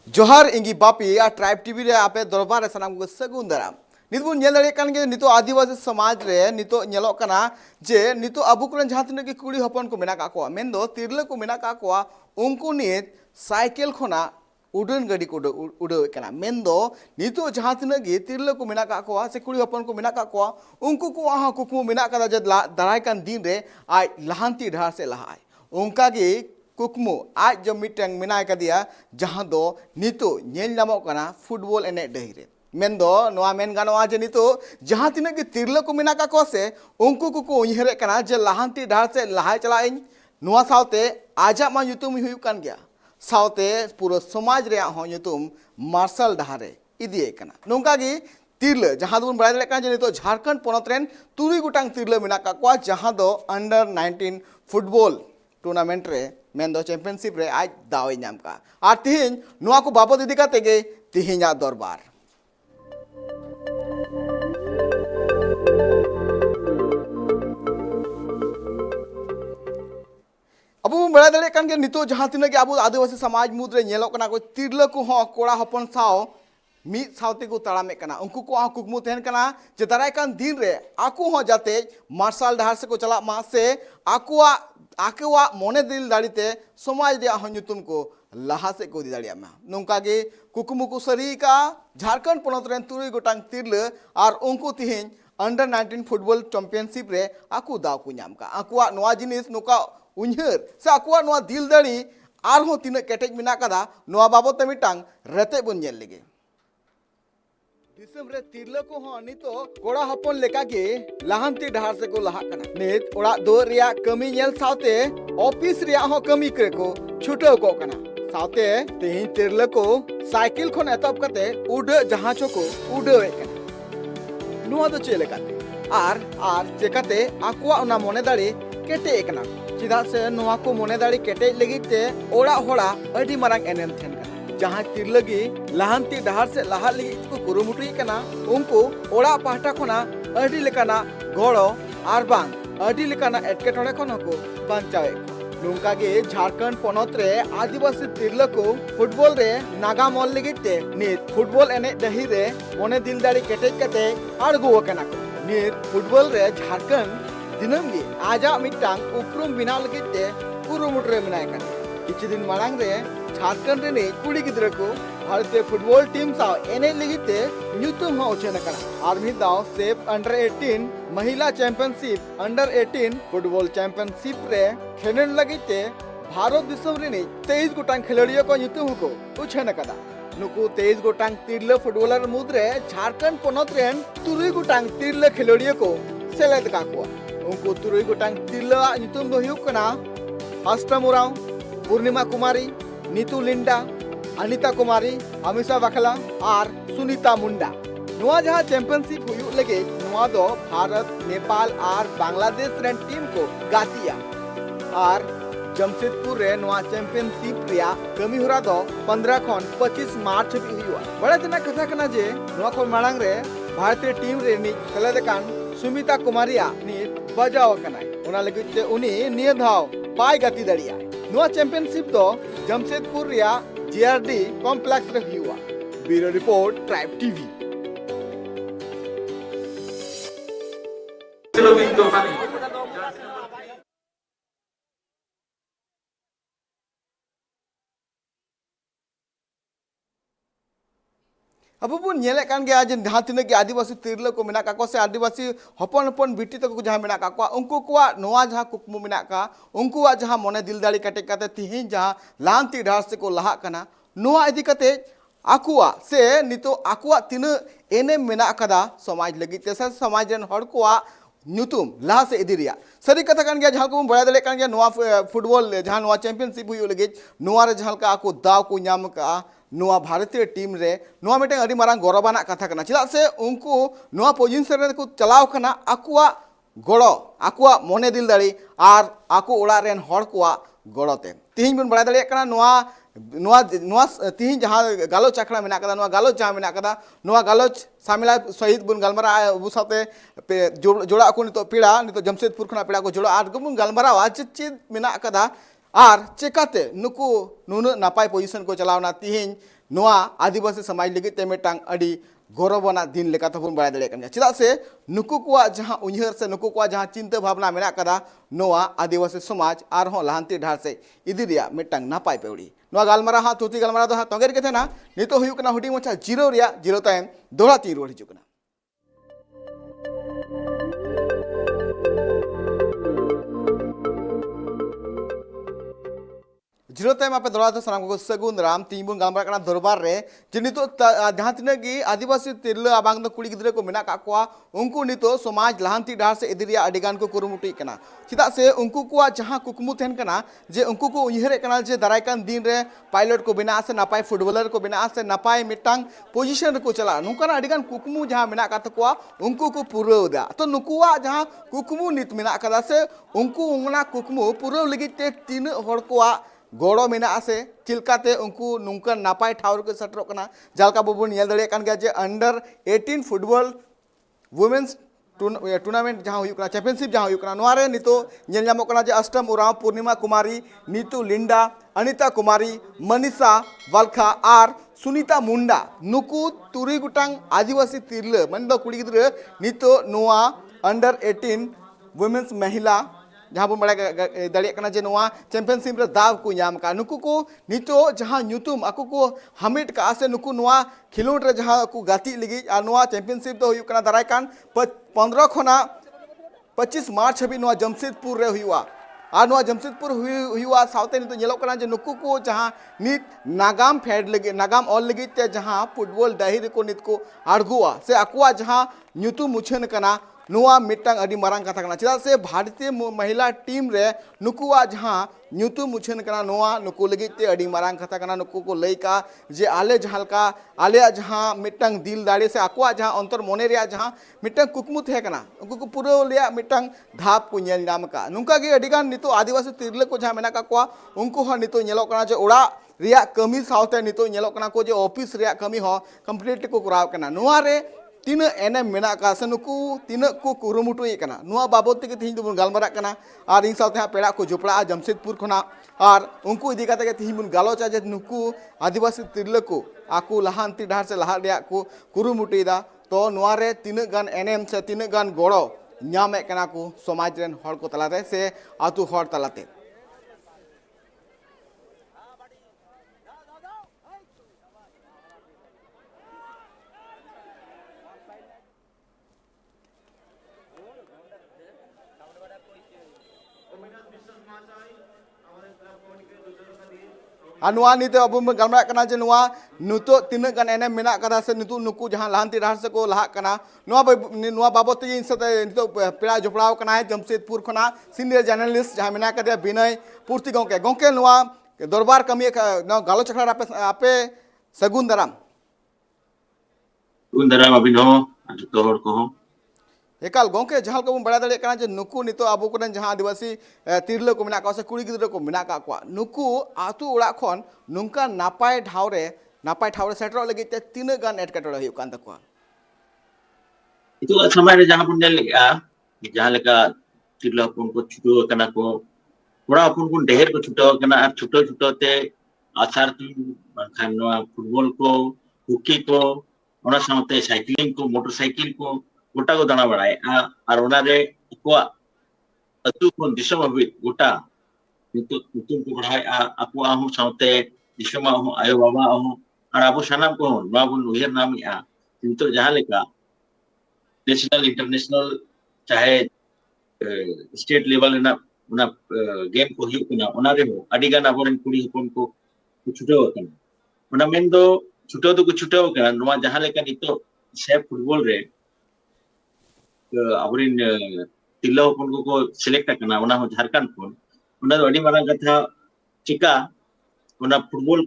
जोहार इंगी बापी या tribe TV रे आपे दरबार सनाम को सगुन दाराम नितबुन नेल दाड़े कान गे नितो आदिवासी समाज रे नितो नेलो कना जे नितो अबु कुरन जहां तिना के कुड़ी हपन को मेना का को मेन दो तिरले को मेना का को उनको नित साइकिल खोना उड़न गाड़ी को उड़े कना मेन दो नितो जहां तिना गे तिरले को मेना का को से कुड़ी हपन को मेना का को उनको को आहा कुकमु मेना का जे दाराय कान दिन रे आज लहांती ढार से लहाय उनका गे कुकमु आज जो मिटंग मेना का दिया जहां दो नितो नेल नामो कना फुटबॉल एने डहिरे मेन दो नोआ मेन गानोआ जे नितो जहां तिना के तिरले को मेना का को से उनको को उयहरे कना जे लहांती ढार से लहाय चला इन नोआ सावते आजा मा युतुम हुयु कान गया सावते पूरा समाज रे हो युतुम मार्शल ढारे इदिए कना नोंका गी तिरले जहां दो बड़ा दले कान जे नितो झारखंड पोनत रेन तुरुई गुटांग तिरले मेना का को जहां दो अंडर 19 फुटबॉल टूर्नामेंट रे मेन दो चैंपियनशिप रे आज दावे नाम का और तिहिन नोआ को बाबत इदी काते गे तिहिना दरबार अब बड़ा दले कान गे नितो जहां तिना के अब आदिवासी समाज मुद रे नेलो कना को तिरले को हो कोड़ा हपन साव मी सावते को ताड़ामे कना उनको को कुकमु तहन कना जे दाराय कान दिन रे आकु हो जाते मार्शल ढार से को चला मा से आकुआ मोने दिल दाड़ीते समाज दे हनुतुम को लहा से को दाड़िया मा नोंका गे कुकमु को सरी का झारखंड पोनत रेन तुरुई गोटांग तिरले और उनको तिहिन अंडर 19 फुटबॉल चैंपियनशिप रे आकु दाव को नाम का आकुआ नोआ जिनिस नोका उन्हर से आकुआ नोआ दिल दाड़ी आर हो तिना केटेज मिना कदा नोआ बाबत मिटांग रते बन नेल लेगे दिसम रे तिरले को हो नितो कोड़ा हपन लेका के लहांती ढार से को लहा कना नित ओड़ा दो रिया कमी नेल सावते ऑफिस रिया हो कमी करे को छुटो को कना सावते तेहिन तिरले को साइकिल खोन एतब कते उड जहाचो को उडवे कना नुआ दो चेले काते आर चेकाते आकुआ उना मोने दाड़ी केटे कना चिदा से नुआ को मोने दाड़ी केटे लगिते ओड़ा होड़ा अडी मारंग एनेम थेन जहां तिरलगी लहांती डहार से लहा लगी को कुरुमुटुई कना उनको ओड़ा पाहटा खोना अडी लेकाना गड़ो आर बांग अडी लेकाना एटकेटोड़े खन को बांचावे नोंका गे झारखंड पोनत रे आदिवासी तिरल को फुटबॉल रे नागा मॉल लगिते नित फुटबॉल एने दही रे मोने दिल दाड़ी केटेज कते आड़गो कना को नित फुटबॉल रे झारखंड दिनम गे आजा मिटांग उपरुम बिना लगिते कुरुमुट रे मिनाय कना किछि दिन मांग रे झारखंड रे कुड़ी गिद्र को भारतीय फुटबॉल टीम साव एने लगिते न्यूतुम हो उछेन कना आर भी दाव सेफ अंडर 18 महिला चैंपियनशिप अंडर 18 फुटबॉल चैंपियनशिप रे खेलन लगिते भारत दिसम रे 23 गोटांग खिलाड़ियों को न्यूतुम को उछेन कदा नुकु 23 गोटांग तिरले फुटबॉलर मुद्रे झारखंड पोनत रेन तुरुई गोटांग तिरले खिलाड़ियों को सेलेद का को उनको तुरुई गोटांग तिरले न्यूतुम दो हुयु कना हस्ता मुराव पूर्णिमा कुमारी नीतू लिंडा अनिता कुमारी अमिशा बखला और सुनीता मुंडा नुआ जहां चैंपियनशिप हुयु लगे नुआ दो भारत नेपाल और बांग्लादेश रेन टीम को गातिया और जमशेदपुर रे नुआ चैंपियनशिप रिया कमी होरा दो 15 खन 25 मार्च भी हुआ बड़ा जना कथा कना जे नुआ को मांग रे भारतीय टीम रे नि खेलेदकान सुमिता कुमारिया नि बजाव कनाय ओना लगिते उनी निय धाव पाई गति दड़िया नुआ चैंपियनशिप दो जमशेदपुर रिया जीआरडी कॉम्प्लेक्स रे हुआ ब्यूरो रिपोर्ट ट्राइब टीवी अब बुन नेले कान गया जे जहां तिना के आदिवासी तिरले को मेना का को से आदिवासी हपन हपन बिटी तक को जहां मेना का को उनको को नोआ जहां कुकमु मेना का उनको जहां मने दिल दाड़ी कटे कते तिहिन जहां लांती ढार से को लहा कना नोआ इदी कते आकुआ से नितो आकुआ तिन एने मेना कदा समाज लगी तेसा समाज रन हड़ को न्यूतुम लहा से इदी रिया सरी कथा कान गया जहां को बड़ा दले कान गया नोआ फुटबॉल जहां नोआ चैंपियनशिप हुई लगे नोआ रे जहां का आको दाव को नाम का नोआ भारतीय टीम रे नोआ मिटे अडी मारंग गौरवाना कथा कना चिदा से उनको नोआ पोजिशन रे को चलाव कना आकुआ गड़ो आकुआ मोने दिल दाड़ी आर आको ओड़ा रेन हड़ को गड़ोते तिहिन बन बड़ा दले कना नोआ नोआ नोआ तिहिन जहां गालोच आखड़ा मेना कदा नोआ गालोच जहां मेना कदा नोआ गालोच सामिला शहीद बुन गलमरा अबु साथे जोड़ा को नितो पीड़ा नितो जमशेदपुर खना पीड़ा को जोड़ा आर गुन गलमरा चेद मेना कदा और चेकाते नुकु नुन नापाय पोजिशन को चलावना तिहिन नोआ आदिवासी समाज लगित ते मिटांग अडी गौरवना दिन लेका तबन बड़ा दड़े कन चेदा से नुकु को जहां उयहर से नुकु को जहां चिंता भावना मेना कदा नोआ आदिवासी समाज आर हो लहांती ढार से इदी रिया मिटांग नापाय पेउड़ी नोआ गालमारा हा तुती गालमारा दो हा तोगेर के थेना नितो हुयु कना हुडी मचा जीरो टाइम दोड़ा ती रोड हिजु कना जीरो टाइम आप दौड़ा सामान को सगुन राम तीन बुन गालमारा कना दरबार रे जे नितो जहां तिना गी आदिवासी तिरला आबांग दो कुड़ी गिदरे को मेना का कोआ उनको नितो समाज लहांती डार से इदिरिया अडिगान को कुरुमुटी कना चिदा से उनको को जहां कुकमु थेन कना जे उनको को उयहरे कना जे दारायकान दिन रे पायलट को बिना से नापाय फुटबॉलर को बिना से नापाय मिटांग पोजीशन को चला नुकना अडिगान कुकमु जहां मेना का तकोआ उनको को पुरौदा तो नुकुआ जहां कुकमु नित मेना कदा से उनको उंगना कुकमु पुरौ लगिते तीन हड़ कोआ गोड़ो मेना से चिलकाते उनको नुंकन नापाय ठावर को सटरों कना जालका बबुन नेल दड़े कान गया जे अंडर 18 फुटबॉल वुमेन्स टूर्नामेंट जहां हुई कना चैंपियनशिप जहां हुई कना नोआरे नितो नेल जामो कना जे अष्टम उराव पूर्णिमा कुमारी नीतू लिंडा अनिता कुमारी मनीषा वालखा आर सुनीता मुंडा नुकु तुरी गुटांग आदिवासी तिरले मन दो कुड़ी गिद्रे नितो नोआ अंडर 18 वुमेन्स महिला जहाँ बन बड़ा दाड़ा जे चैंपियनशिप रे दाव को नाम का नुकु को नितो जहाँ न्यूतुम आकु को हमिट का से नुकु खिलोड रे जहाँ को गाती लगी और चैंपियनशिप तो हुई दाराय कान 15 खना 25 मार्च हबी जमशेदपुर रे हुआ और जमशेदपुर हुआ सावते नितो नेलो कना जे नुकु को जहाँ नित नागाम फेड लगे नागाम ऑल लगी ते जहाँ फुटबॉल डाहिर को नित को आड़गुआ से आकुआ जहाँ न्यूतुम मुछन कना नुआ मिटांग अडी मारांग कथा कना चिदा से भारतीय महिला टीम रे नुकुआ जहां न्यूतु मुछन कना नुआ नुकु लगिते अडी मारांग कथा कना नुकु को लैका जे आले जहालका आले जहां मिटांग दिल दाड़े से आकुआ जहां अंतर मोने रे जहां मिटांग कुकमु थे कना उनको को पूरा लिया मिटांग धाप को नेल नाम का नुका गे अडीगान नितो आदिवासी तिरले को जहां मेना का कोआ उनको हो नितो नेलो कना जे ओड़ा रिया कमी सावते नितो नेलो कना को जे ऑफिस रिया कमी हो कंप्लीट को कराव कना नुआ रे तीन एने मेना का से नुकु तीन को कुरुमुटु कना नुआ बाबत ते तिहिन दुबन गालमारा कना और इन साथे पेड़ा को जोपड़ा जमशेदपुर खना और उनको इदी काते के तिहिन बुन गालोचा जे नुकु आदिवासी तिरले को आकु लहांती डाहर से लहा रिया को कुरुमुटुदा तो नुआ रे तीन गान एनएम से तीन गान गोड़ो ᱧᱟᱢᱮ कना को समाज रेन हड़ को तलाते से आतु हड़ तलाते अनुआ नीते अब गलमारा कना जे नुआ नुतो तीन गान एने मेना कदा से नुतु नुकु जहां लहांती डाहर से को लहा कना नुआ बाबत ते इन सते नितो पेड़ा जोपड़ाव कना है जमशेदपुर खना सीनियर जर्नलिस्ट जहां मेना कदे विनय पूर्ति गोंके नुआ दरबार कमी गालो चखड़ा आपे सगुन दराम अबिनो जतो हर को एकाल गोंके जहां को बड़ा दड़े कना जे नुकु नितो आबो को जहां आदिवासी तिरले को मेना का से कुड़ी गिद्रे को मेना का नुकु आतु उड़ा खन नुंका नापाय ढावरे सेटरो लगी ते तीन गान एटकेटोड़े हुई कान तको itu समय रे जहां पुन लेगा जहां लेका तिरला पुन को छुटो कना को बड़ा पुन पुन ढेर को छुटो कना और छुटो छुटो ते आचार तुम खान फुटबॉल को हॉकी को ओना सामते साइकिलिंग को मोटरसाइकिल को गोटा को दाना बड़ाए और ओना रे को अतु को दिशम हबी गोटा नितो नितो को बढ़ाए आपो आहु सामते दिशम आहु आयो बाबा आहु और आपो सनाम को नवा बुन उयर नाम या नितो जहां लेका नेशनल इंटरनेशनल चाहे स्टेट लेवल ना उना गेम को ही कुना उना रे हो अडिगान आबोरन कुड़ी हुपन को छुटो कना उना मेन दो छुटो तो को छुटो कना नवा जहां लेका नितो से फुटबॉल रे आबोरन तिल्ला हुपन को सिलेक्ट कना उना हो झारखंड को उना दो अडी मारा कथा चिका उना फुटबॉल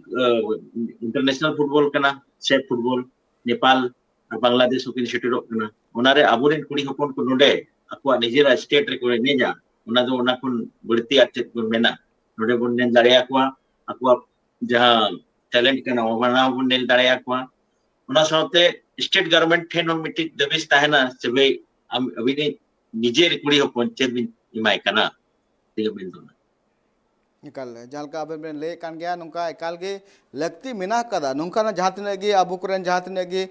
इंटरनेशनल फुटबॉल कना से फुटबॉल नेपाल और बांग्लादेश को सेटेरो कना उनारे आबोरन कुड़ी हुपन को नोडे अकवा निजेरा स्टेट रे को नेजा उना दो उना कुन बढ़ती आचेत को मेना नोडे बुन नेल दाड़े अकवा अकवा जहां टैलेंट कना ओना बुन नेल दाड़े अकवा उना साथे स्टेट गवर्नमेंट ठेन मिटी दबिस ताहेना सेबे अभी ने निजे रे कुड़ी हुपन चेबिन इमाय कना तिगे बिन दो एकाल जालका अब ले कान गया नुका एकाल के lakti mena kada nungkana jahan tinag ge abu koren jahan tinag ge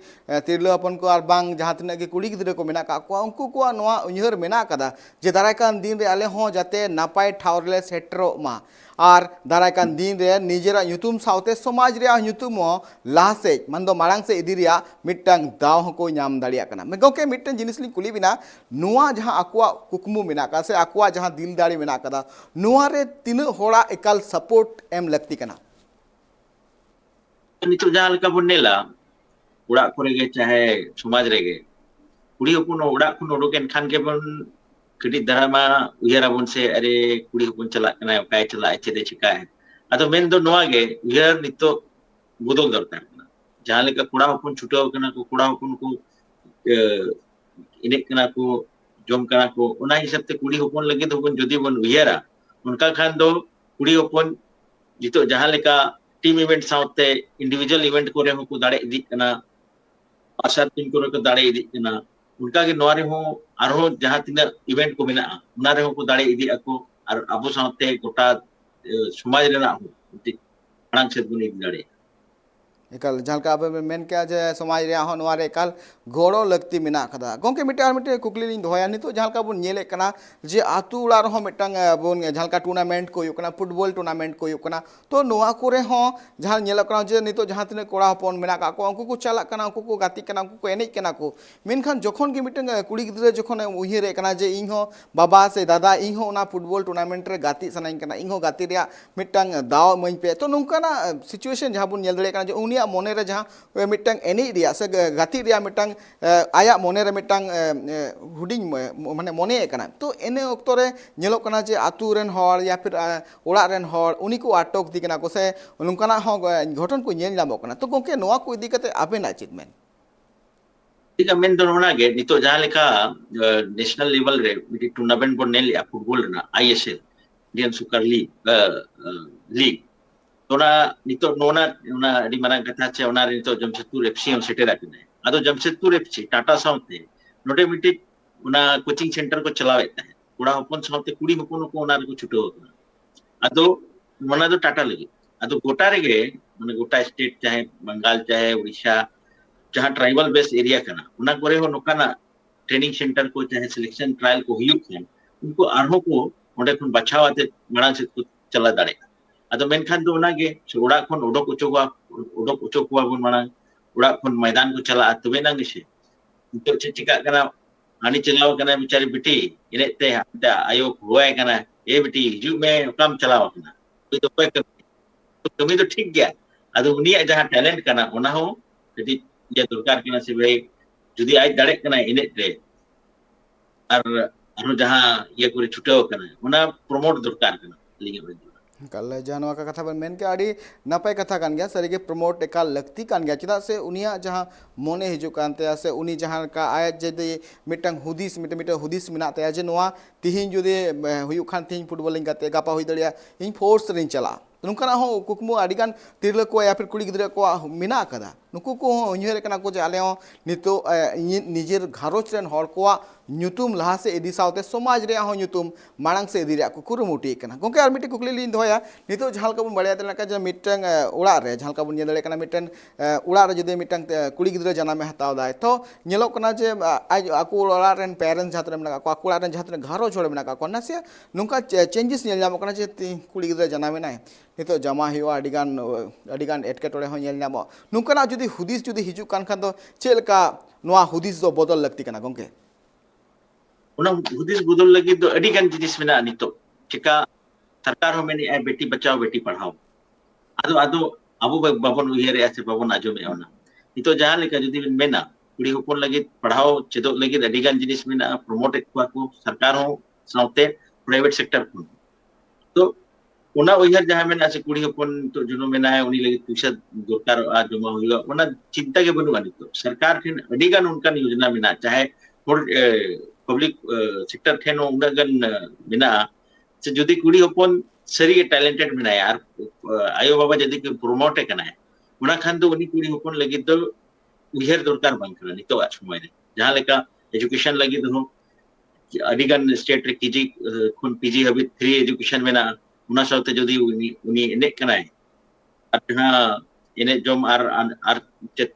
tirlo hopon ko ar bang jahan tinag ge kuli gidre ko mena ka ko unku ko noa unyhar mena kada je darai kan din re ale ho jate napai thaurle setro ma ar darai kan din re nijera nyutum saute somaj re nyutum ho lahase mando marang se idiria mittang daw ko nyam dalia kana me goke mitten jinis li kuli bina noa jahan akwa kukmu mena ka se akwa jahan dil dari mena kada noa re tinu hora ekal support em lakti kana नितो जहाँ लेका बन नेला उड़ा करे गे चाहे समाज रे गे कुड़ी हपुन उड़ा खुन उडुकेन खान के बन कटी दरामा उयरा बन से अरे कुड़ी हपुन चला कना काय चला चेदे चिका है अतो मेन दो नोआ गे उयर नितो बदल दरकार कना जहाँ लेका कुड़ा हपुन छुटो कना को कुड़ा हपुन को इने कना को जोम कना को उना हिसाब ते कुड़ी हपुन लगे तो बन जदी बन उयरा उनका खान दो कुड़ी हपुन नितो जहाँ लेका टीम इवेंट साउते इंडिविजुअल इवेंट को रे को दाड़े इदी कना आशा टीम को रे को दाड़े इदी कना उनका के नोरे हो आरो जहां तिना इवेंट को मेना उना रे को दाड़े इदी अको और अबो साउते गोटा समाज रेना हो मांग से गुनी दाड़े एकल जहां अब मेन क्या जे समाज रे हो नोआ रे एकल गोड़ो लगती मेना कदा गोंके मिटे कुकली लिंग दोया नितो जहां का बुन नेले कना जे आतु उड़ा रहो मिटंग बुन जहां का टूर्नामेंट को युकना फुटबॉल टूर्नामेंट को युकना तो नोआ कोरे हो जहां नेल कना जे नितो जहां तिने कोड़ा हपन मेना का को उनको को चला कना उनको को गाती कना उनको को एनेज कना को मेनखान जखन के मिटंग कुड़ी गिदरे जखन उहिरे कना जे इन हो बाबा से दादा इन हो ना फुटबॉल टूर्नामेंट रे गाती सनाइन कना इन हो गाती रे मिटंग दाव मई पे तो नोंकाना सिचुएशन जहां बुन नेल दड़े कना जे उनिया मोने रे जहां मिटंग एनेज रिया से गाती रिया मिटंग आया मोने रे मिटंग हुडिंग माने मोने कना तो एने ओक्तो रे नेलो कना जे आतु रेन हर या फिर ओड़ा रेन हर उनी को आटक दी कना को से नोंकाना हो घटन को नेल नामो कना तो गोंके नोआ को इदी कते आबेना चितमेन ठीक है मेन दोनों ना गे नितो जहां लेका नेशनल लेवल रे मिटी टूर्नामेंट बन नेल या फुटबॉल ना आईएसएल इंडियन सुपर लीग तोना नितो नोना उना अडी मारंग कथा चे उना रे नितो जमशेदपुर एफसी हम सेटेरा कने आदो जमशेदपुर एफसी टाटा साउते नोडे मिटी उना कोचिंग सेंटर को चलावे है कुड़ा हपन साउते कुड़ी हपन को उना रे को छुटो आदो मना दो टाटा लगी आदो गोटा रे गे माने गोटा स्टेट चाहे बंगाल चाहे उड़ीसा जहां ट्राइबल बेस एरिया कना उना करे हो नोकाना ट्रेनिंग सेंटर को चाहे सिलेक्शन ट्रायल को हुयुक है उनको आरहो को ओंडे खन बचावाते मणा से को चला दाड़े अदो मेनखान दो उनागे उड़ा खन उडोक उचोकुआ बन मणा उड़ा खन मैदान को चला तबे ना गिसे तो चिका कना हानि चलाव कना बिचारी बिटी इने ते आयो होय कना ए बिटी हिजु में काम चलाव कना तो कोई कमी तो ठीक गया अदो उनिया जहां टैलेंट कना ओना हो कटी या दरकार कना से भाई जुदी आज दाड़े कना इने रे और जहां ये कोरे छुटाव कना ओना प्रमोट दरकार कना लिगे कल जानवा का कथा बन मेन के आड़ी नपाय कथा कान गया सरी के प्रमोट एकाल लगती कान गया चदा से उनिया जहां मोने हिजु कानते से उनी जहां का आय जदि मिटंग हुदिस मिटे हुदिस मिना ते जे नोआ तिहिन जुदि हुयु खान तिहिन फुटबॉल गाते गापा हुई दड़िया इन फोर्स रिन चला नुकना हो कुकमु आडिगान तिरला को या फिर कुड़ी गिदरा को मिना कदा नुकु को उन्हेर कना को जे आले हो नितो निजेर घारोच रेन हर को ᱧᱩᱛᱩᱢ ᱞᱟᱦᱟ ᱥᱮ ᱤᱫᱤ ᱥᱟᱶᱛᱮ ᱥᱚᱢᱟᱡᱽ ᱨᱮᱭᱟᱜ ᱦᱚᱸ ᱧᱩᱛᱩᱢ ᱢᱟᱲᱟᱝ ᱥᱮ ᱤᱫᱤ ᱨᱮᱭᱟᱜ ᱠᱚ ᱠᱩᱨᱩᱢᱩᱴᱩᱭᱮᱫ ᱠᱟᱱᱟ ᱜᱚᱝᱠᱮ ᱟᱨ ᱢᱤᱫᱴᱮᱱ ᱠᱩᱠᱞᱤ ᱞᱤᱧ ᱫᱚᱦᱚᱭᱟ ᱱᱤᱛᱚᱜ ᱡᱟᱦᱟᱸ ᱞᱮᱠᱟ ᱵᱚᱱ ᱵᱟᱲᱟᱭᱟ ᱞᱮᱠᱟ ᱡᱮ ᱢᱤᱫᱴᱟᱝ ᱚᱲᱟᱜ ᱨᱮ ᱡᱟᱦᱟᱸ ᱞᱮᱠᱟ ᱵᱚᱱ ᱧᱮᱞ ᱫᱟᱲᱮᱭᱟᱜ ᱠᱟᱱᱟ ᱢᱤᱫᱴᱟᱝ ᱚᱲᱟᱜ ᱨᱮ ᱡᱩᱫᱤ ᱢᱤᱫᱴᱟᱝ ᱠᱩᱲᱤ ᱜᱤᱫᱽᱨᱟᱹ ᱡᱟᱱᱟᱢᱮ ᱦᱟᱛᱟᱣ ᱫᱟᱭ ᱛᱚ ᱧᱮᱞᱚᱜ ᱠᱟᱱᱟ ᱡᱮ ᱟᱡ ᱟᱠᱚ ᱚᱲᱟᱜ ᱨᱮᱱ ᱯᱮᱨᱮᱱᱴᱥ ᱡᱟᱦᱟᱸ ᱛᱤᱱᱟᱹᱜ ᱢᱮᱱᱟᱜ ᱠᱚᱣᱟ ᱟᱠᱚ ᱚᱲᱟᱜ ᱨᱮᱱ ᱡᱟᱦᱟᱸ ᱛᱤᱱᱟᱹᱜ ᱜᱷᱟᱨᱚᱸᱡᱽ ᱦᱚᱲ ᱢᱮᱱᱟᱜ ᱠᱚᱣᱟ ᱱᱟᱥᱮ ᱱᱚᱝᱠᱟ ᱪᱮᱧᱡᱮᱥ ᱧᱮᱞ ᱧᱟᱢᱚᱜ ᱠᱟᱱᱟ ᱡᱮ ᱠᱩᱲᱤ ᱜᱤᱫᱽᱨᱟᱹ ᱡᱟᱱᱟᱢᱮᱱᱟᱭ ᱱᱤᱛᱚᱜ ᱡᱟᱢᱟ ᱦᱩᱭᱩᱜᱼᱟ ᱟᱹᱰᱤᱜᱟन ᱮᱴᱠᱮᱴᱚᱬᱮ ᱦᱚᱸ ᱧᱮᱞ ᱧᱟᱢᱚᱜᱼᱟ ᱱᱚᱝᱠᱟᱱᱟᱜ ᱡᱩᱫᱤ ᱦᱩᱫᱤᱥ ᱡᱩᱫᱤ ᱦᱤᱡᱩᱜ ᱠᱟᱱ ᱠᱷᱟᱱ ᱫᱚ ᱪᱮᱫ ᱞᱮᱠᱟ ᱱᱚᱣᱟ ᱦᱩᱫᱤᱥ ᱫᱚ ᱵᱚᱫᱚᱞ ᱞᱟᱹᱠᱛᱤ ᱠᱟᱱᱟ ᱜᱚᱝᱠᱮ उना हुदिस बदल लगी तो अड़ी गन जिनिस मेना नितो चिका सरकार हो मेनी ए बेटी बचाओ बेटी पढ़ाओ आदो आदो अबो बाबन उयरे ऐसे बाबन आजो में ओना नितो जहां लेका जदी मेना कुड़ी होपन लगी पढ़ाओ चेदो लगी अड़ी गन जिनिस मेना प्रमोट को सरकार हो साउते प्राइवेट सेक्टर को तो उना उयहर जहां मेना से कुड़ी होपन तो जुनो मेना है उनी लगी पैसा दरकार आ जमा होगा उना चिंता के बनुआ नितो सरकार ठिन अड़ी गन उनका योजना मेना चाहे पब्लिक सेक्टर ठेन उनगन मेना से जदी कुड़ी होपन सरी टैलेंटेड मेना यार आयो बाबा जदी के प्रमोट कना है उना खान तो उनी कुड़ी होपन लगी तो उयहर दरकार बन कना नितो आ समय रे जहां लेका एजुकेशन लगी तो अडिगन स्टेट रे पीजी खुन पीजी हबी फ्री एजुकेशन मेना उना साथे जदी उनी एने कना है जहां ene jom ar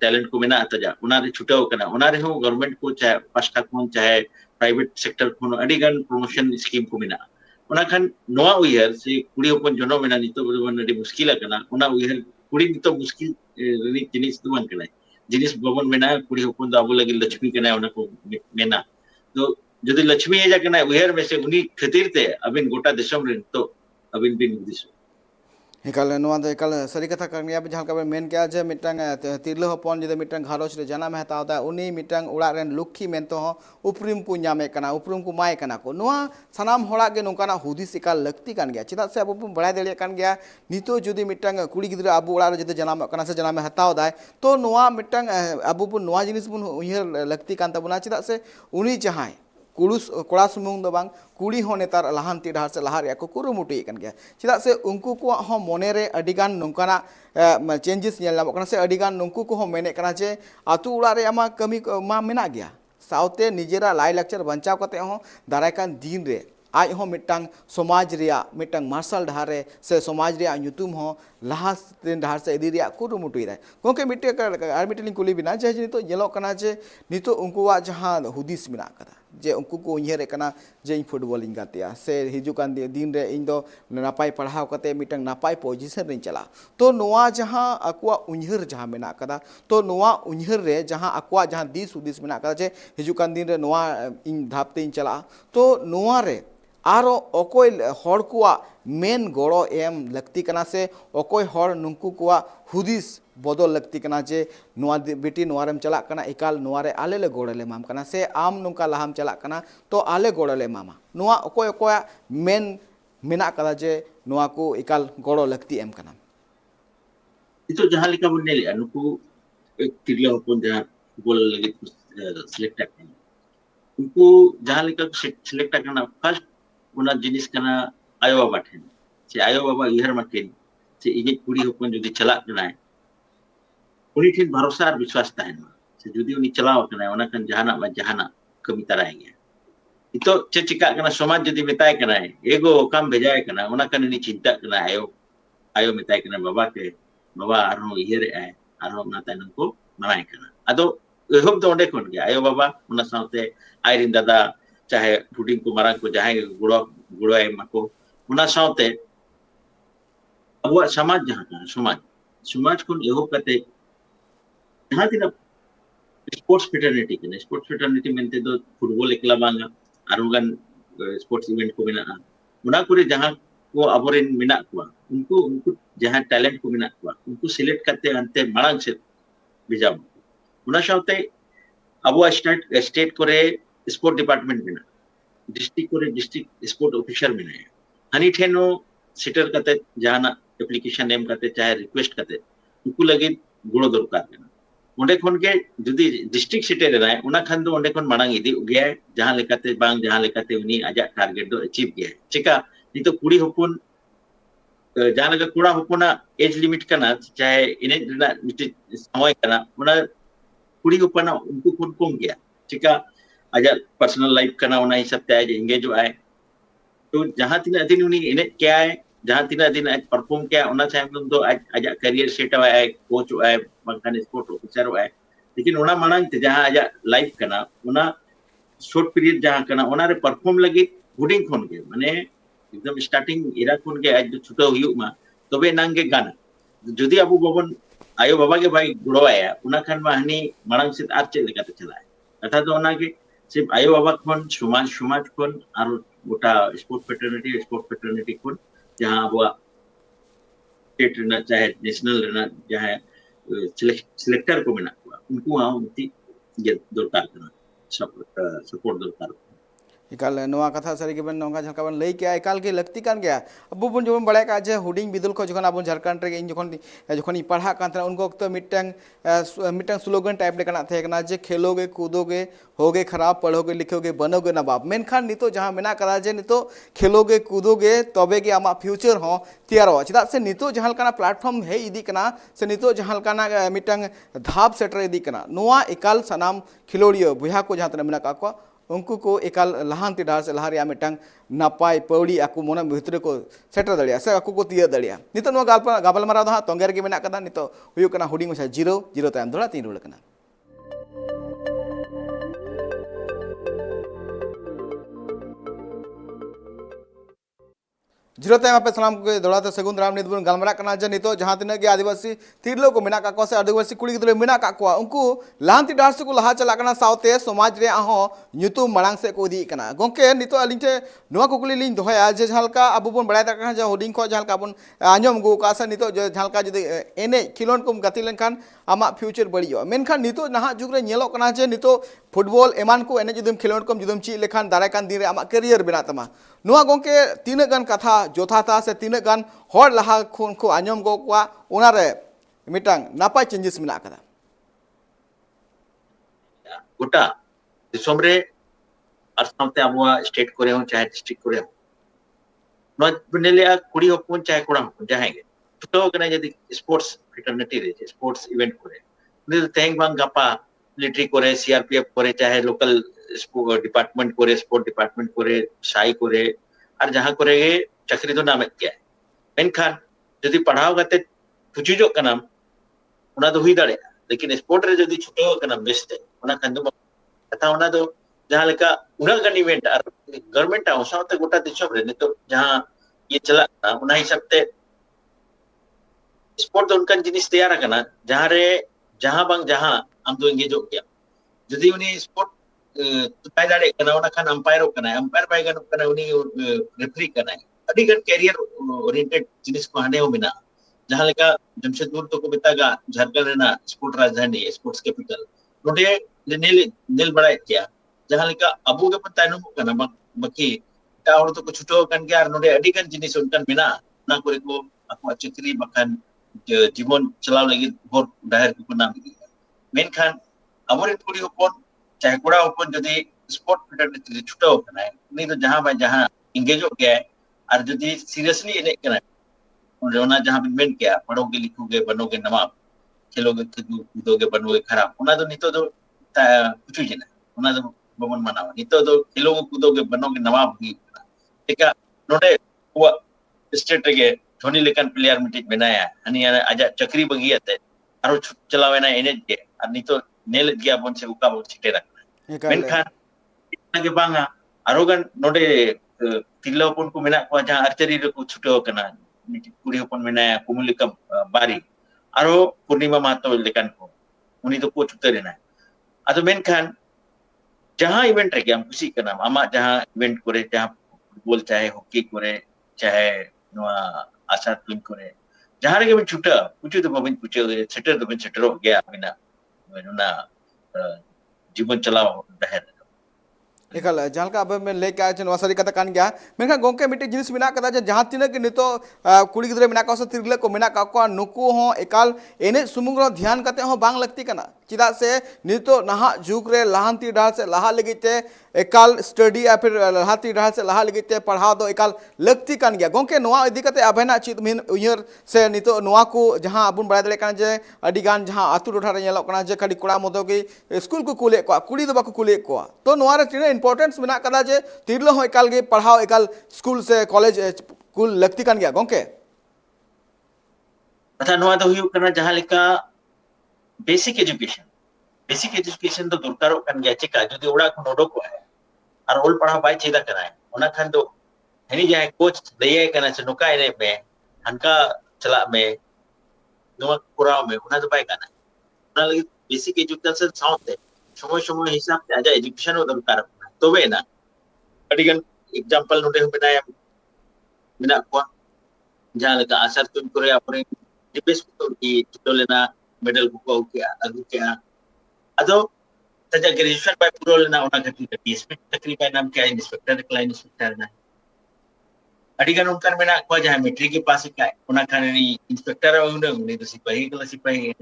talent ko mena taja una re chutao kana una re ho government ko chahe pasta kon chahe private sector kon adi gan promotion scheme ko mena ona kan noa uyar se kuri hopon jono mena nito bon adi muskil kana ona uyar kuri nito muskil ri jinis tuan kana jinis babon mena kuri hopon da abu lagi lachmi kana ona ko mena तो যদি लक्ष्मी है जाके ना उहर में से उन्हीं खातिर ते अबिन गोटा देशम रे तो अबिन बिन दिस एकल नोआ दो एकल सरी कथा कर गया जहां का मेन क्या जे मिटंग तिरलो हपन जे मिटंग घारोच रे जाना में हताव दा उनी मिटंग उड़ा रेन लुखी मेन तो उपरिम को ᱧᱟᱢᱮ कना उपरिम को माय कना को नोआ सनाम होड़ा गे नोकाना हुदिस एकाल लक्ति कान गया चिदा से अब बड़ा दलिया कान गया नितो जुदी मिटंग कुड़ी गिद्रा अबु उड़ा रे जदे जाना कना से जाना में हताव दा तो नोआ मिटंग अबु बु नोआ जिनिस बुन उयहर लक्ति कान तबना चिदा से उनी जहाय कुरुस कोड़ा सुमुंग दो बांग कुड़ी हो नेतार लहानती डाहर से लहार या को कुरुमुटी कन गया चिदा से उनको को हो मोने रे अडिगान नोंकाना चेंजेस नेल नामो कना से अडिगान नुंकु को हो मेने कना जे आतु उड़ा रे आमा कमी मा मेना गया साउते निजेरा लाई लक्चर बंचाव कते हो दारायकान दिन रे आज हो मिटंग समाज रिया मिटंग मार्शल ढारे से समाज रिया ᱧᱩᱛᱩᱢ हो लहा ढार से इदी रिया कुरुमुटुई दा गोके मिटे आर मिटलिंग कुली बिना जे नितो जेलो कना जे नितो उनकुवा जहां हुदिस मिना कदा जे उनको को उयहर कना जे इन फुटबॉल इन गातिया से हिजुकान दिन रे इन दो नापाय पढ़ाव कते मिटंग नापाय पोजीशन रे चला तो नोआ जहां अकुआ उयहर जहां मिना कदा तो नोआ उयहर रे जहां अकुआ जहां दिस हुदिस मिना कदा जे हिजुकान दिन रे नोआ इन धापते इन चला तो नोआ रे आरो अकोय हर कुआ मेन गड़ो एम लगती कना से अकोय हर नुंकु कुआ हुदिस बदल लगती कना जे नोआ बेटी नोआरेम चला कना एकाल नोआरे आले ले गोड़ले माम कना से आम नुंका लहाम चला कना तो आले गोड़ले मामा नोआ अकोय अकोय मेन मेना कदा जे नोआ को एकाल गड़ो लगती एम कना itu jahan lika bunne li anuku tirla hopon jahan bola lagi select kan उनको jahan lika select kana first una jinis kana ayo baba then se ayo baba ihar makin se ini kuri hopon jodi chalak kana uni thin bharosa ar biswas tahen se jodi uni chalaw kana ona kan jahana kami tarayenge itu cecika kana somaj jodi metai kana ego kam bejay kana ona kan ini cinta kana ayo metai kana baba ke baba arho ihre ay arho nata nungko manai kana ado ehop do onde kon gya ayo baba una saute airin dada चाहे fooding को मारा को जहां गुड़ो है मको उना साउते अब समाज जहां का समाज को एहो कते जहां दिन स्पोर्ट्स फ्रेटर्निटी मेनते दो फुटबॉल एकला बांगा आरुगन स्पोर्ट्स इवेंट को बिना उना करे जहां को अबोरेन मिना को उनको जहां टैलेंट को मिना को उनको सिलेक्ट करते अंते मांग से भेजा उना साउते अब स्टेट करे स्पोर्ट डिपार्टमेंट में डिस्ट्रिक्ट स्पोर्ट ऑफिसर में हनी ठेनो सिटर कते जहाना एप्लीकेशन नेम कते चाहे रिक्वेस्ट कते उनको लगे गुणो दरकार है ओंडे खन के जदी डिस्ट्रिक्ट सिटर रे उना खान दो ओंडे खन मांग इदी गया जहां लेकाते बांग जहां लेकाते उनी आजा टारगेट दो अचीव गया चिका नी तो कुड़ी हपुन जहां लगा कुड़ा हपुना एज लिमिट कना चाहे इने समय कना उना कुड़ी हपुना उनको खुद कम गया चिका आजा पर्सनल लाइफ करना होना हिसाब से आज एंगेज हो आए तो जहां तीन दिन उन्हीं इन्हें क्या है जहां तीन दिन आज परफॉर्म क्या उन्हें चाहे तो आज आजा करियर सेट हुआ है कोच हुआ है बंकाने स्पोर्ट ऑफिसर हुआ है लेकिन उन्हें माना जहां आजा लाइफ करना उन्हें शॉर्ट पीरियड जहां करना उन्हें परफॉर्म लगी हुडिंग खोन के माने एकदम स्टार्टिंग इरा खोन के आज जो छुटा हुई मा तो वे नांगे गाना जुदी अबू बबन आयो बाबा के भाई गुड़ो आया उन्हें खान में हनी मांग से आर्चे लेकर चला है अर्थात तो उन्हें के सिर्फ आयो बाबा खोन समाज खोन और गोटा स्पोर्ट फ्रेटर्निटी खोन जहां अब स्टेट रहना चाहे नेशनल रहना जहां सिलेक्टर को मिला उनको वहां उनकी दरकार करना सपोर्ट दरकार इकाल नोआ कथा सारी के बन नोंगा झारखंड लई के इकाल के लगती कान गया अब बुन जो बड़ा का जे हुडिंग बिदुल को जखन अब झारखंड रे जखन पढ़ा कान उनको तो मिटंग स्लोगन टाइप ले कना थे कना जे खेलोगे कूदोगे होगे खराब पढ़ोगे लिखोगे बनोगे नवाब मेनखान नितो जहां मेना करा जे नितो खेलोगे कूदोगे तबे के आमा फ्यूचर हो तैयार हो चिदा से नितो जहां काना प्लेटफॉर्म है इदी कना से नितो जहां काना मिटंग धाप सेटर इदी कना नोआ इकाल सनाम खिलोड़ियो बुहा को जहां तना मेना का उनको को एकाल लहांती डार से लहारिया मिटांग नापाय पौड़ी आकु मोना भितर को सेटर दड़िया से आकु को तिया दड़िया नितो नो गाबल मारा दो तोंगेर के मेना कदा नितो हुयु कना हुडिंग मसा 0-0 तायम दोड़ा 3 रुल कना जीरो टाइम पे सलाम को दौड़ाते सगुन राम नित बन गलमरा कना जे नितो जहां तिना के आदिवासी तिरलो को मेना का से आदिवासी कुड़ी गिद्रो मेना का को उनको लांती डार से को लहा चला कना सावते समाज रे आहो न्युतु मलांग से को दी कना गोंके नितो अलिंटे नुवा कुकुली लिंग दोहया जे झलका अबु बन बड़ाय तक जे होडिंग को झलका बन आंजम गो का से नितो जे झलका जदि एने खिलोन को गति लेनखान आमा फ्यूचर बड़ियो मेनखान नितो नहा जुग रे नेलो कना जे नितो फुटबॉल एमान को एने जुदम खिलोन को जुदम ची लेखान दाराय कान दिन रे आमा करियर बना तमा नुआ गोंके तीन गन कथा जोथाता से तीन गन हर लहा खुन को आंजम गो को ओना रे मिटांग नापाय चेंजेस मिला कदा गोटा दिसोम रे और सामते आबुआ स्टेट करे हो चाहे डिस्ट्रिक्ट करे हो नो बनेलिया कुड़ी होपन चाहे कोड़ा होपन जाहेंगे तो कने यदि स्पोर्ट्स फ्रेटर्निटी रे स्पोर्ट्स इवेंट करे नि तेंग बांग गपा मिलिट्री करे सीआरपीएफ करे चाहे लोकल डिपार्टमेंट करे स्पोर्ट डिपार्टमेंट करे साई करे और जहां करे चाकरी तो नाम क्या मेनखान यदि पढ़ाओ गते पुचुजो कना उना दो हुई दाड़े लेकिन स्पोर्ट रे यदि छुटो कना बेस्ते उना खंदो कथा उना दो जहां लेका उना गन इवेंट और गवर्नमेंट आ साथे गोटा दिसम रे नितो जहां ये चला उना हिसाब ते स्पोर्ट उनका जिनिस तैयार करना जहां बांग जहां हम तो एंगेज हो गया यदि उनी स्पोर्ट पाय दाड़े कना उना खान अंपायर अंपायर पाय गन कना उनी रेफरी कना अडी गन कैरियर ओरिएंटेड जिनिस को हाने हो बिना जहां लेका जमशेदपुर तो को बेतागा झारखंड रेना स्पोर्ट राजधानी स्पोर्ट्स कैपिटल नोडे नील बड़ा क्या जहां लेका अबू के पतायनो कना बाकी टावर तो को छुटो कन के आर नोडे अडी गन जिनिस उनकन बिना ना करे को aku चक्री बखान जीवन चलाव लगी बहुत दायर को नाम मेनखान अमर कुड़ी होपन चाहे कोड़ा होपन जदि स्पोर्ट फ्रेटर्निटी छुटाव कना उनी तो जहां बा जहां एंगेज हो गया और जदि सीरियसली एने कना उना जहां बिन मेन क्या पढ़ोगे लिखोगे बनोगे नवाब खेलोगे कूदोगे बनोगे खराब उना तो नितो तो कुछ जना उना तो बमन मनावा नितो तो खेलोगे कूदोगे बनोगे नवाब ही टेका नोडे वो स्टेट रे धोनी लेकन प्लेयर मिटिज बनाया अनि आजा चक्री बगी आते आरो चलावेना एने के और नितो नेल गया बन से उका बो छिटे रखना मेनखान के बांगा आरोगन नोडे तिल्लापन को मेना को जहां आर्चरी रे को छुटो कना कुड़ी होपन मेना कुमुलिका बारी आरो पूर्णिमा महतो लेकन को उनी तो को छुटे रेना अतो मेनखान जहां इवेंट रे हम खुशी कना आमा जहां इवेंट करे जहां फुटबॉल चाहे हॉकी करे चाहे नोआ आशा फिल्म करे जहां रे छुटा कुछ तो बबिन कुछ सेटर तो सेटर हो गया बिना ना जीवन चलाओ दहर एकाल जहां का अब में लेके आए नवा सारी कथा कान गया मेनखा गोंके मिटे जिनिस मिना कदा जे जहां तिना के नितो कुड़ी गिद्रे मिना का तिरले को मिना का नुकु हो एकाल एने सुमुंग ध्यान कते हो बांग लगती कना चिदा से नितो नहा जुग रे लहांती डाल से लहा लगिते एकाल स्टडी या फिर लहांती डाल से लहा लगिते पढ़ाव दो एकाल लगती कान गया गोंके नवा इदी कते अबेना चित मिन उयर से नितो नवा को जहां अबुन बड़ा दले कान जे अडी गान जहां आतु टोठा रे नेलो कना जे खाली कोड़ा मदो के स्कूल को कुले को कुड़ी दो बाको कुले को तो नवा रे तिना इंपोर्टेंस मेना कदा जे तिरलो हो एकाल गे पढ़ाओ एकाल स्कूल से कॉलेज कुल लगती कान गया गोंके अच्छा नवा तो हुई करना जहां लेका बेसिक एजुकेशन तो दरकार कान गया चेका जदि ओड़ा को नोडो को है और ओल पढ़ा बाय चेदा करा है ओना खान तो हनी जाय कोच दये कना से नुका एने में हनका चला में नवा पुराव में ओना तो बाय कना ओना लगी बेसिक एजुकेशन साउथ समय समय हिसाब से आजा एजुकेशन दरकार तो वे ना अडिगन एग्जांपल नोटे बनाया बिना को जहां लगा आसर तुम करे अपने डिपेस को की तो लेना मेडल को क्या अगु क्या अदो तजा ग्रेजुएशन बाय पुरो लेना ओना कति डीएसपी तकरीबन नाम क्या इंस्पेक्टर क्लाइंट इंस्पेक्टर ना अडिगन उनकर मेना को जहां मैट्रिक के पास क्या ओना खाने इंस्पेक्टर उन्हें तो सिपाही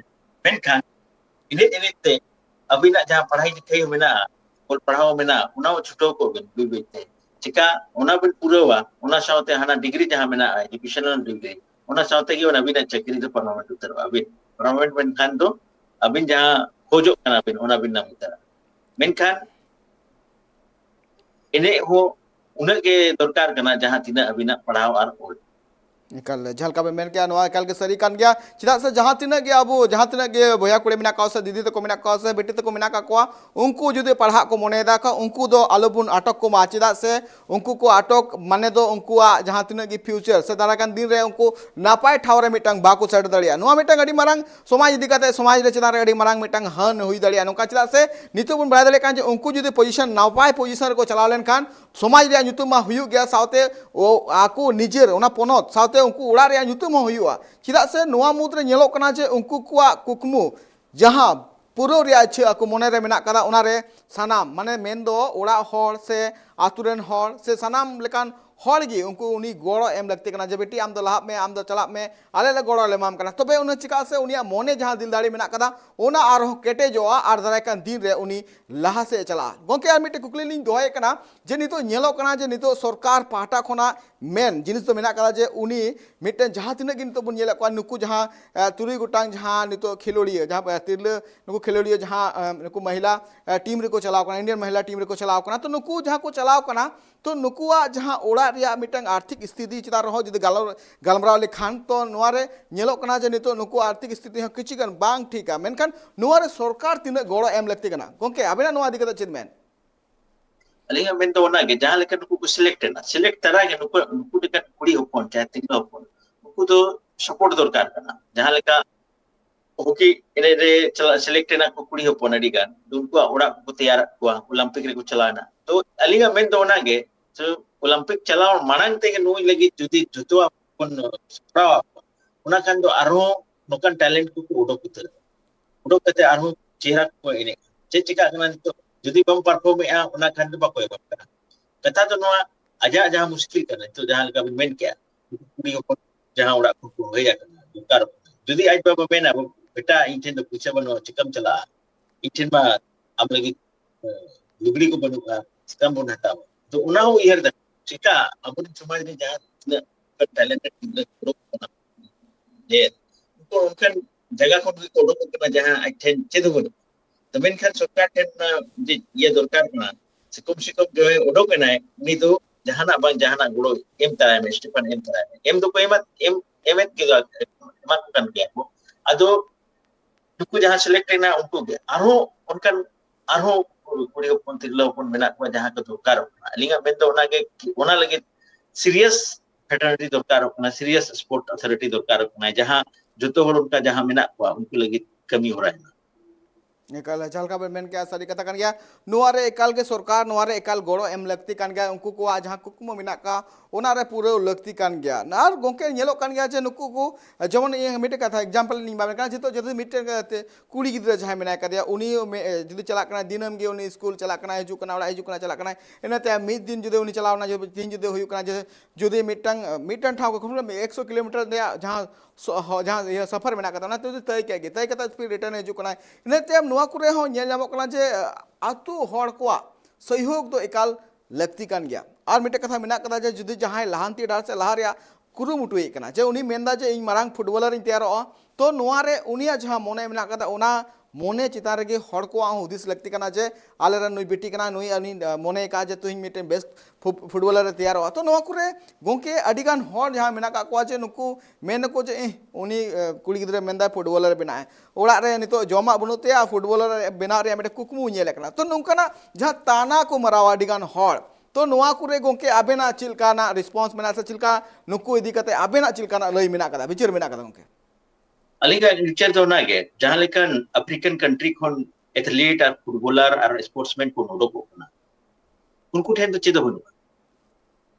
मेनखान इने ते अभी ना जहां पढ़ाई लिखाई मेना और पढ़ाओ मेना उना छुटो को बिते चिका ओना बिन पुरोवा ओना साथे हाना डिग्री जहां मेना एजुकेशनल डिग्री ओना साथे की ओना बिना चक्री तो परमानेंट उतर अभी परमानेंट बन खान तो अभी जहां खोजो कना बिन ओना बिन नाम उतर मेनखान ene ho unak ke dorkar kana jahan tina abina padhaw ar ol. निकल झलका में मेन क्या नवा एकाल के सरी कान गया चिदा से जहां तिना गया अब जहां तिना गे भैया कुड़े मिना का से दीदी तको मिना का से बेटी तको मिना का कोआ उनको जुदे पढ़ा को मनेदा का उनको दो आलोबुन अटक को मा चिदा से उनको को अटक माने दो उनको जहां तिना की फ्यूचर से दारा कान दिन रे उनको नापाय ठाव रे मिटंग बाको सेट दड़िया नवा मिटंग अडी मारंग समाज इदी काते समाज रे चिदा रे अडी मारंग मिटंग हन हुई दड़िया नोका चिदा से नितो बुन बड़ा दड़े कान जे उनको जुदे पोजीशन नापाय पोजीशन को चला लेन खान समाज रे nyutum ma huyu gya saute o aku nijer ona ponot saute unku ura रे nyutum ho huyua chida se noa mudre nyelok kana je unku kuwa kukmu jaha puro रे che aku mone re menak kada ona re sanam mane mendo ora hor se aturen hor se sanam lekan hor gi unku uni goro em lakti kana je beti am do lahap me am do chalap me ale le goro le mam kana tobe una chika se unia mone jaha dil dali menak kada ona ar kete joa ar darai kan din re uni laha se chala gonke ar mite kukli ling doy kana je nito nyelok kana je nito सरकार पाटा खोना main जिनिस तो मेना कदा जे उनी mitten जहां तिना गिन तो बुन येला को नुकु जहां तुरी गुटांग जहां नितो खिलोड़िया जहां तिरले नुकु खिलोड़िया जहां नुकु महिला टीम रे को चलाव कना इंडियन महिला टीम रे को चलाव कना तो नुकु जहां को चलाव कना तो नुकुआ जहां ओड़ा रिया मिटन आर्थिक स्थिति चिता रहो जदि गलमराव लेखान तो नोआरे nyelok kana je nito नुकु आर्थिक स्थिति ह किचिगन बांग ठीका मेनखान नोआरे सरकार तिना गोड़ो एम लगती कना गोंके आबेना नोआ दिगत चित main Alinga mento ona ge jahan lekan nuku ko select na select tara ge nuku dekat kuri hopon chahe tingla hopon nuku do support dorkar kana jahan leka hoki ene re select na ko kuri hopon adi gan unku ora ko tayar ko olympic re ko chalana to alinga mento ona ge so olympic chalaw manang te ge nui lagi judi juto pon pra ona kan do arho nokan talent ko odok utar odok kate arho chehra ko ene chika kana to jadi bang perform ya una kan do bako ya kata to no aja aja muskil kan itu jahan ka main kya kuri ko jahan ora ko hoya kan dukar jadi aj baba mena beta inten do pucha bano chikam chala inten ma am lagi lugri ko banu ka skam bon hata to una ho iher da chika abun samaj ne jahan talented group na de to kan jaga ko ko do ko jahan inten chedu banu तो मेनखान सरकार ठेन जे ये दरकार कना सिकम जो है ओडोक ना उनी तो जहाना बang जहाना गुड़ो एम तराय में स्टीफन एम तराय में एम तो कोई मत एम एम के एम kan गया को अदो नुकु जहां सेलेक्ट ना उनको के आरो उनकन आरो कुड़ी हपन तिरला हपन मेना को जहां को दरकार अलिंगा मेन तो ओना के ओना लगे सीरियस फैटर्निटी दरकार ना सीरियस स्पोर्ट अथॉरिटी दरकार ना जहां जतो हर उनका जहां मेना को उनको लगे कमी हो रहा है एकाल झालका बे मेन क्या सारी कथा गया नुआरे एकाल के सरकार नुआरे एकाल गोड़ो एम लगती कान गया उनको को जहां कुकुम मिना का ओनारे पूरे लगती कान गया नार गोंके नेलो कान गया जे नुकु को जमन ये मिटे कथा एग्जांपल नि बाबे कान जितो जदि मिटे कुड़ी गिद्रा जहां मिना का दिया उनी जदि चला कना दिनम गे उनी स्कूल चला कना हिजु कना ओड़ा हिजु कना चला कना एनाते मिद दिन जदि उनी चलावना जे दिन जदि हुयु कना जे जदि मिटन ठाव को 100 किलोमीटर जहां जहां ये सफर मेना कता ना तो तय के तय कता फिर रिटर्न हिजु कना इनते नुआ कुरे हो नेल जामो कना जे आतु हड़ को सहयोग तो एकाल लगती कान गया और मिटे कथा मेना कदा जे जुदी जहां लहांती डार से लहा रिया कुरुमुटुए कना जे उनी मेनदा जे इन मारांग फुटबॉलर इन तैयार तो नुआ रे उनिया जहां मोने मेना कदा ओना मोने चितार गे हड़ को हुदिस लगती कना जे आलेरा नुई बेटी कना नुई अनि मोने का जे तुहिं मिटे बेस्ट फुटबॉलर तैयार तो नुआ कुरे गोंके अडिगान हड़ जहां मेना का को जे नुकु मेन को जे उनी कुड़ी गिद्रे मेनदा फुटबॉलर बनाए ओड़ा रे नितो जमा बनुते आ फुटबॉलर बना रे मिटे कुकमु नेले कना तो नुंकना जहां ताना को मरावा अडिगान हड़ तो नुआ कुरे गोंके आबेना चिलकाना रिस्पांस मेना से चिलका नुकु इदी कते आबेना चिलकाना लई मेना कदा विचार मेना कदा गोंके अलिगा विचार तो ना के जहां लेकन अफ्रीकन कंट्री खन एथलीट और फुटबॉलर और स्पोर्ट्समैन को नोडो को ना उनको ठेन तो चेदो बनु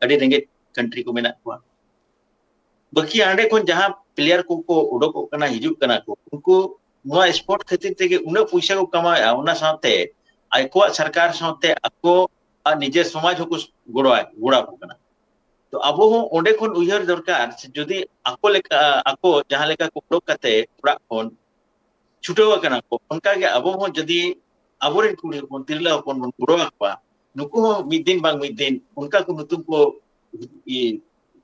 अडे रेंगे कंट्री को मेना को बकी आंडे को जहां प्लेयर को ओडो को कना हिजु कना को उनको नुआ स्पोर्ट खातिर ते के उना पैसा को कमाया उना साथे आको सरकार साथे आको निजे समाज को गोड़ा को कना तो अब हो ओंडे खन उयहर दरकार जदि आको लेका आको जहां लेका को ओडो कते पुरा खन छुटो कना को उनका के अब हो जदि अबोरेन कुड़ी को तिरला अपन गोड़ो आकवा नुको हो मिदिन बांग मिदिन उनका को नुतुम को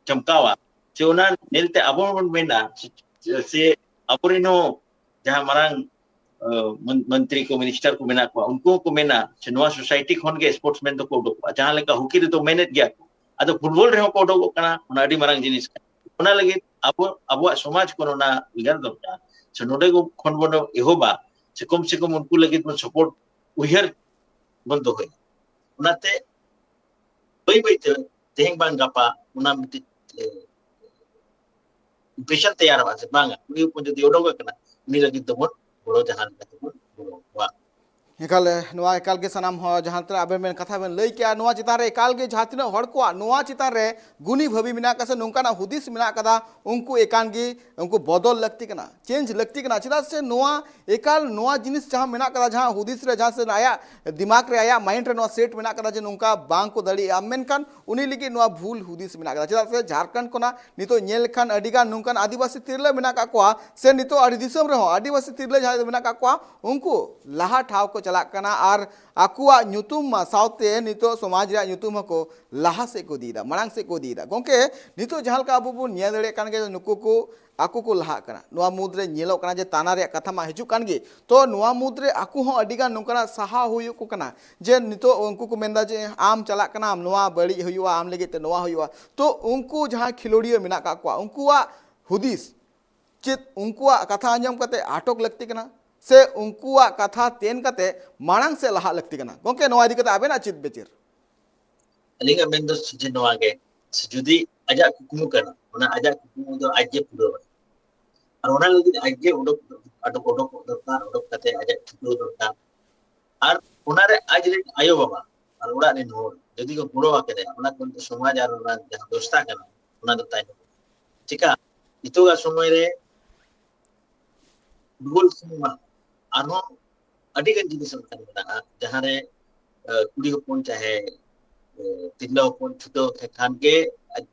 चमकावा से ओना नेलते अबोन मेना से अबोरेनो जहां मारांग मंत्री को मिनिस्टर को मेना को उनको को मेना नवा सोसाइटी खन के स्पोर्ट्समैन तो को उडोक जहां लेका हॉकी रे तो मेनेज गया को अदो फुटबॉल रे को उडोक कना उना अडी मारंग जिनिस उना लगे अब समाज को ना उइहार दरकार से नोडे को खन बन एहोबा से कम उनको लगे सपोर्ट उइहार बन दो है उनाते बई तेहें बांग गापा उना मिति इंप्रेशन तैयार हुआ से बांगा उनी को जदी उडोक कना उनी लगे तो बड़ो जहां का बड़ो वा एकाल नवा एकाल के सनाम हो जहां तक आबे में कथा बन लई के नवा चितान रे एकाल के जहां तिना हड़ को नवा चितान रे गुनी भवी मिना का से नोंकाना हुदिस मिना कदा उनको एकान गे उनको बदल लगती कना चेंज लगती कना चिदा से नवा एकाल नवा जिनिस जहां मिना कदा जहां हुदिस रे जहां से आया दिमाग रे आया माइंड रे नवा सेट मिना कदा जे नोंका बांग को दड़ी आमेन कान उनी लिगे नवा भूल हुदिस मिना कदा चिदा से झारखंड कोना नितो नेल खान अडिगा नोंकान आदिवासी तिरले मिना का को से नितो अडी दिसम रे हो आदिवासी तिरले जहां मिना का को उनको लाहा ठाव को चला कना और आकुआ ᱧᱩᱛᱩᱢ सावते नितो समाज रे ᱧᱩᱛᱩᱢ को लाहा से को दीदा मरांग से को दीदा गोंके नितो जहां का अबो बो नेल दड़े कान के नुकु को आकु को लाहा कना नोआ मुद्रे नेलो कना जे ताना रे कथा मा हिजु कान गे तो नोआ मुद्रे आकु हो अडिगा नुकना सहा हुयु को कना जे नितो उनको को मेंदा जे आम चला कना आम नोआ बड़ी हुयुआ आम लगे ते नोआ हुयुआ तो उनको जहां खिलोड़ियो मेना का को उनकुआ हुदिस चित उनकुआ कथा अंजम कते आटोक लगती कना से उनकुआ कथा तेन कते मांग से लहा लगती कना गोंके नोआ इदी कते आबेना चित बेचिर अलिंगा मेंदो जे नोआ गे जुदी आजा कुकुमु कना ओना आजा कुकुमु दो आजे पुरो और ओना लगी आजे उडोक दरकार उडोक कते आजा पुरो दरकार और ओना रे आज रे आयो बाबा और ओड़ा रे नोर जदी को पुरो आके दे ओना कोन समाज और ओना जहां दोस्ता कना ओना दो ताई ठीका इतोगा समय रे फुटबॉल सिनेमा आनो अडिगन जिनिस संकन जहां रे कुड़ी होपन चाहे तिल्ला होपन छुटो खान के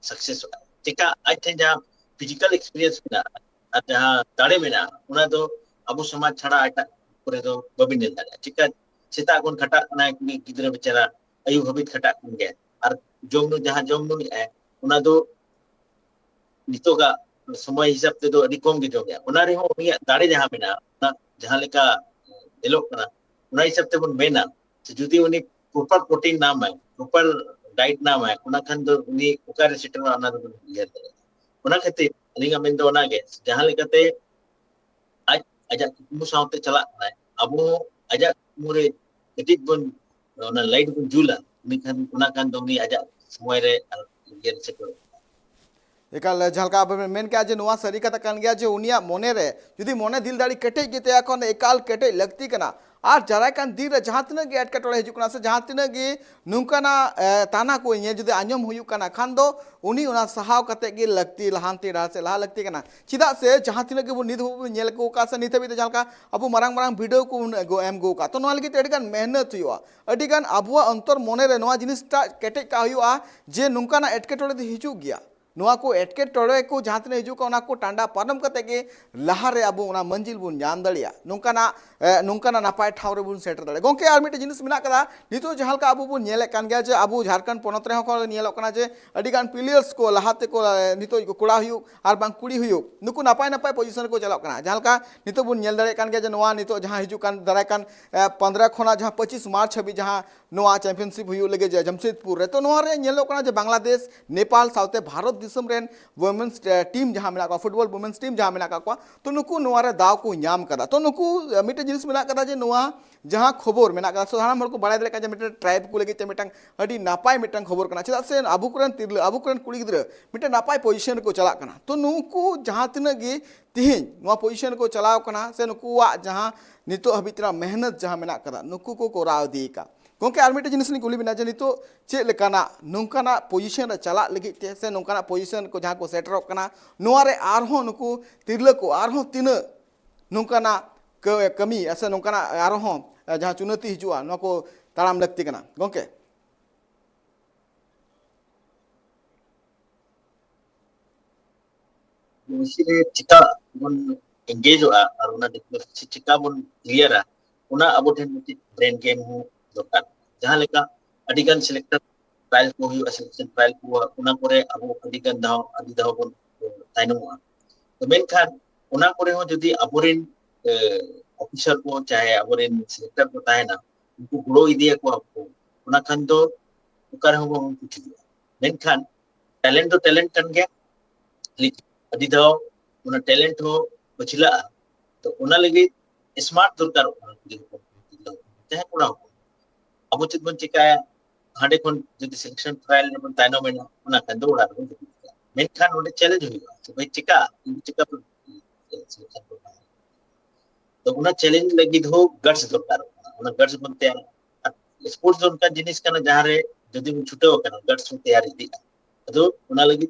सक्सेस चिका आज थे जहां फिजिकल एक्सपीरियंस में और जहां दाड़े में ना उना तो अबो समाज छड़ा आटा करे तो बबिन दाड़ा चिका सेता कोन खटा ना कुड़ी गिदरा बेचारा आयु हबित खटा कोन गे और जोमनु जहां जोमनु है उना तो नितोगा समय हिसाब ते तो अडी कम गे जो गया उना रे हो उनिया दाड़े जहां में ना जहां लेका एलोक कना उना हिसाब ते बन मेना से जुदी उनी प्रॉपर प्रोटीन नाम है प्रॉपर डाइट नाम है उना खान तो उनी ओकारे सेटर ना तो लिया उना खते अलिंगा मेन दो ना गे जहां लेकाते आज आजा कुमु सावते चला ना अबो आजा मुरे एटिक बन उना लाइट बन जुला उना खान तो उनी आजा समय रे लिया सेटर एकाल झलका मेन के जे नोआ सरी कथा कान गया जे उनिया मोने रे जुदी मोने दिल दाड़ी केटे गेते एखन एकाल केटे लगती कना और जराय कान दिन रे जहां तिना गे एटकेटोड़े हिजु कना से जहां तिना गे नुंकाना ताना को ये जुदी आंजम हुयु कना खान दो उनी उना सहाव कते गे लगती लहानती डाल से लहा लगती कना चिदा से जहां तिना गे बो निद हो नेल को का से नित बिते झलका अबो मारंग मारंग वीडियो को एम गो का तो नोआ लगी एडिगान मेहनत हुआ अडिगान अबुआ अंतर मोने रे नोआ जिनिसटा केटे का हुआ जे नुंकाना एटकेटोड़े दे हिजु गया नोआ को एटकेटोड़े को जहां तिना हिजु का को टांडा पारम कते गे लहा रे अबो उना मंजिल बुन जान दड़िया नुंकाना नापाय ठाव रे बुन सेटर दड़े गोंके आर मिटे जिनिस मिना कदा नितो जहां का अबो बुन नेले कान गया जे अबो झारखंड पोनत रे को नेलो कना जे अडिगान प्लेयर्स को लहाते को नितो को कोड़ा हुयु आर बांग कुड़ी हुयु नुकु नापाय पोजीशन को चलाव कना जहां का नितो बुन नेल दड़े कान गया जे नोआ नितो जहां हिजु कान दराय कान 15 खोना जहां 25 मार्च हबी जहां नोआ चैंपियनशिप हुयु लगे जे जमशेदपुर रे तो नोआ रे नेलो कना जे बांग्लादेश नेपाल साउथे भारत दिसम रेन वुमेन्स टीम जहां मिला का फुटबॉल वुमेन्स टीम जहां मिला का तो नुकु नोआ रे दाव को नाम कदा तो नुकु मिटे जिनिस मिला कदा जे नोआ जहां खबर मेना कदा साधारण हर को बड़ाय दले का जे मिटे ट्राइब को लगे ते मिटंग अडी नापाय मिटंग खबर कना चदा से अबु करन तिरले अबु करन कुड़ी गिद्र मिटे नापाय पोजीशन को चला कना तो नुकु जहां तिना गे तिहिन नोआ पोजीशन को चलाव कना से नुकुआ जहां नितो हबितरा मेहनत जहां मेना कदा नुकु को कोराव दी का गोंके आर मिटे जिनिस नि कुली बिना जे नितो चे लेकाना नुंकाना पोजीशन रे चला लगी ते से नुंकाना पोजीशन को जहां को सेटर कना नोआ रे आरहो नुकु तिरले को आरहो तिना नुंकाना कमी ऐसे नुंकाना आरहो जहां चुनौती हिजुआ नो को ताड़ाम लगती कना गोंके मिसिरे चिका बन एंगेज हुआ और उना चिका बन क्लियर है उना अबो ठेन ब्रेन गेम हो दरकार जहां लेका अडिगन सिलेक्टर ट्रायल को हुई सिलेक्शन ट्रायल को उना करे अबो अडिगन दाव अदि दाव बन ताइनोआ तो मेनखान उना करे हो जदी अबोरिन ऑफिसर को चाहे अबोरेन सेक्टर को ताहेना उनको गुड़ो इदिया को आपको उना खान दो उकार हम कुछ मेनखान टैलेंट तो टैलेंट kan गया लेकिन अदी दो उना टैलेंट हो बचिला तो उना लगी स्मार्ट दरकार चाहे कोड़ा अब चेत बन चिका हांडे खन जदि सिलेक्शन ट्रायल ने बन ताइनो मेना उना खान दो उड़ा मेनखान ओडे चैलेंज हुई तो भाई चिका चिका सिलेक्शन तो उना चैलेंज लगी हो गट्स दरकार उना गट्स बनते स्पोर्ट्स जोन का जिनिस kana जहां रे जदि हम छुटे kana गट्स में तैयार इदी तो उना लगी